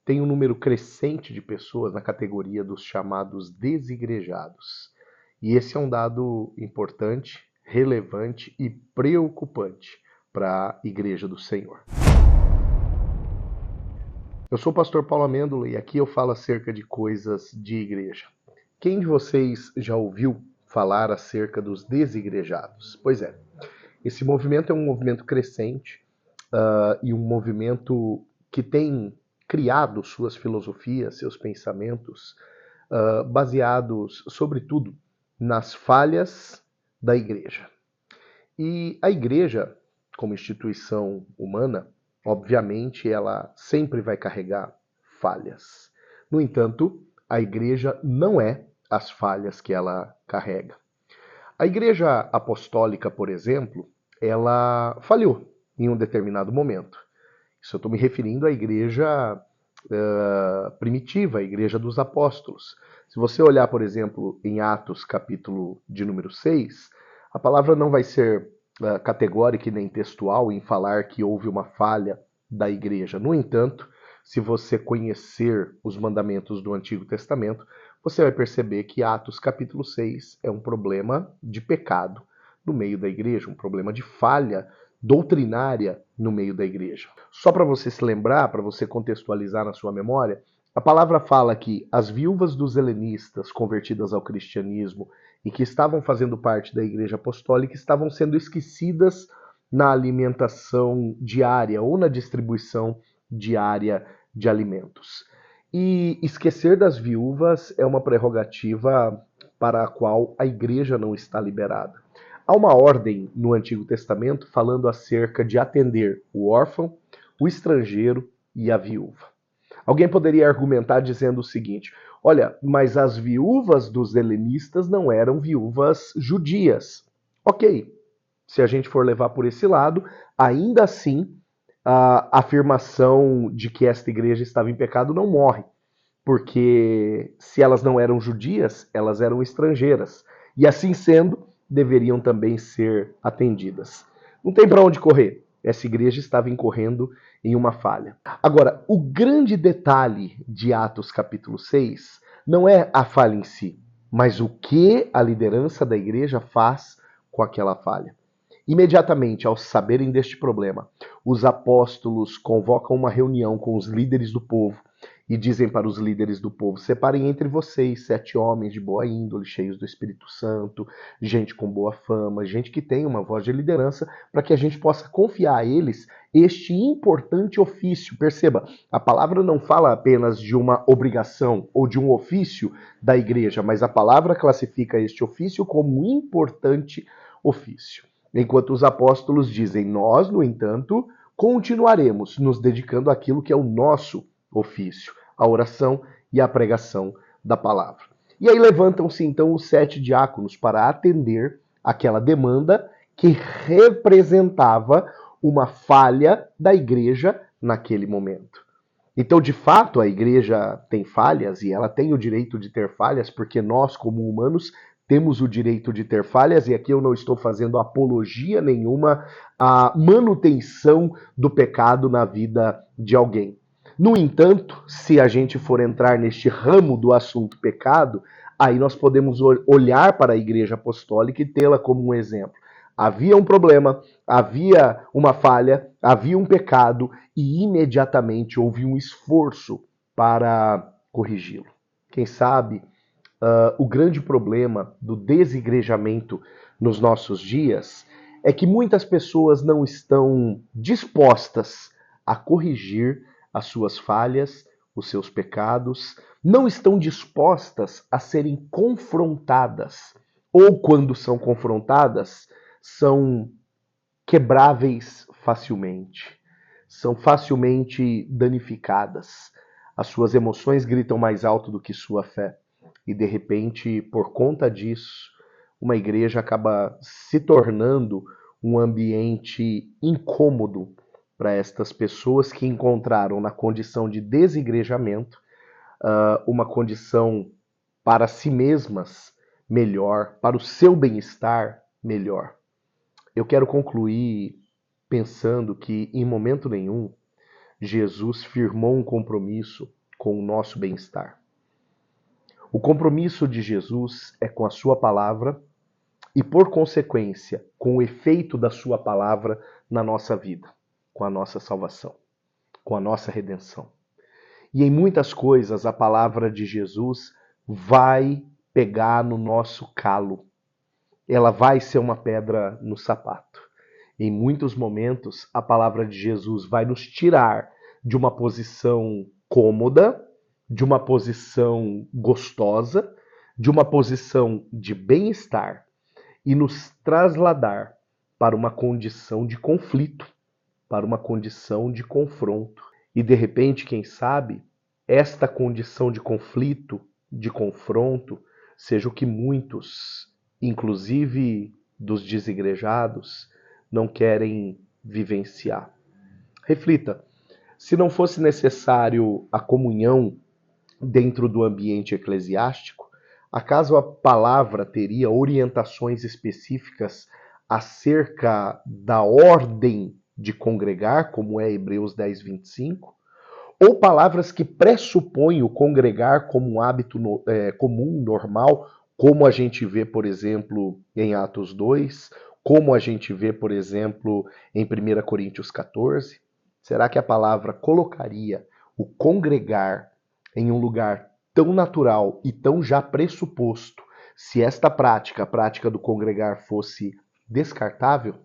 tem um número crescente de pessoas na categoria dos chamados desigrejados. E esse é um dado importante, relevante e preocupante para a Igreja do Senhor. Eu sou o pastor Paulo Amêndola e aqui eu falo acerca de coisas de igreja. Quem de vocês já ouviu falar acerca dos desigrejados? Pois é, esse movimento é um movimento crescente e um movimento que tem criado suas filosofias, seus pensamentos, baseados, sobretudo, nas falhas da igreja. E a igreja, como instituição humana, obviamente ela sempre vai carregar falhas. No entanto, a igreja não é as falhas que ela carrega. A igreja apostólica, por exemplo, ela falhou em um determinado momento. Isso eu estou me referindo à igreja primitiva, a igreja dos apóstolos. Se você olhar, por exemplo, em Atos, capítulo de número 6, a palavra não vai ser categórica e nem textual em falar que houve uma falha da igreja. No entanto, se você conhecer os mandamentos do Antigo Testamento, você vai perceber que Atos capítulo 6 é um problema de pecado no meio da igreja, um problema de falha doutrinária no meio da igreja. Só para você se lembrar, para você contextualizar na sua memória, a palavra fala que as viúvas dos helenistas convertidas ao cristianismo e que estavam fazendo parte da igreja apostólica estavam sendo esquecidas na alimentação diária ou na distribuição diária de alimentos. E esquecer das viúvas é uma prerrogativa para a qual a igreja não está liberada. Há uma ordem no Antigo Testamento falando acerca de atender o órfão, o estrangeiro e a viúva. Alguém poderia argumentar dizendo o seguinte: olha, mas as viúvas dos helenistas não eram viúvas judias. Ok, se a gente for levar por esse lado, ainda assim a afirmação de que esta igreja estava em pecado não morre, porque se elas não eram judias, elas eram estrangeiras. E assim sendo, deveriam também ser atendidas. Não tem para onde correr. Essa igreja estava incorrendo em uma falha. Agora, o grande detalhe de Atos capítulo 6 não é a falha em si, mas o que a liderança da igreja faz com aquela falha. Imediatamente, ao saberem deste problema, os apóstolos convocam uma reunião com os líderes do povo e dizem para os líderes do povo: separem entre vocês 7 homens de boa índole, cheios do Espírito Santo, gente com boa fama, gente que tem uma voz de liderança, para que a gente possa confiar a eles este importante ofício. Perceba, a palavra não fala apenas de uma obrigação ou de um ofício da igreja, mas a palavra classifica este ofício como um importante ofício. Enquanto os apóstolos dizem: nós, no entanto, continuaremos nos dedicando àquilo que é o nosso ofício, a oração e a pregação da palavra. E aí levantam-se então os 7 diáconos para atender aquela demanda que representava uma falha da igreja naquele momento. Então, de fato, a igreja tem falhas e ela tem o direito de ter falhas, porque nós, como humanos, temos o direito de ter falhas, e aqui eu não estou fazendo apologia nenhuma à manutenção do pecado na vida de alguém. No entanto, se a gente for entrar neste ramo do assunto pecado, aí nós podemos olhar para a igreja apostólica e tê-la como um exemplo. Havia um problema, havia uma falha, havia um pecado e imediatamente houve um esforço para corrigi-lo. Quem sabe o grande problema do desigrejamento nos nossos dias é que muitas pessoas não estão dispostas a corrigir as suas falhas, os seus pecados, não estão dispostas a serem confrontadas, ou quando são confrontadas, são quebráveis facilmente, são facilmente danificadas. As suas emoções gritam mais alto do que sua fé. E de repente, por conta disso, uma igreja acaba se tornando um ambiente incômodo para estas pessoas que encontraram na condição de desigrejamento uma condição para si mesmas melhor, para o seu bem-estar melhor. Eu quero concluir pensando que, em momento nenhum, Jesus firmou um compromisso com o nosso bem-estar. O compromisso de Jesus é com a sua palavra e, por consequência, com o efeito da sua palavra na nossa vida, com a nossa salvação, com a nossa redenção. E em muitas coisas a palavra de Jesus vai pegar no nosso calo. Ela vai ser uma pedra no sapato. Em muitos momentos a palavra de Jesus vai nos tirar de uma posição cômoda, de uma posição gostosa, de uma posição de bem-estar e nos trasladar para uma condição de conflito, para uma condição de confronto. E de repente, quem sabe, esta condição de conflito, de confronto, seja o que muitos, inclusive dos desigrejados, não querem vivenciar. Reflita, se não fosse necessário a comunhão dentro do ambiente eclesiástico, acaso a palavra teria orientações específicas acerca da ordem de congregar, como é Hebreus 10, 25? Ou palavras que pressupõem o congregar como um hábito comum, normal, como a gente vê, por exemplo, em Atos 2, como a gente vê, por exemplo, em 1 Coríntios 14? Será que a palavra colocaria o congregar em um lugar tão natural e tão já pressuposto, se esta prática, a prática do congregar, fosse descartável?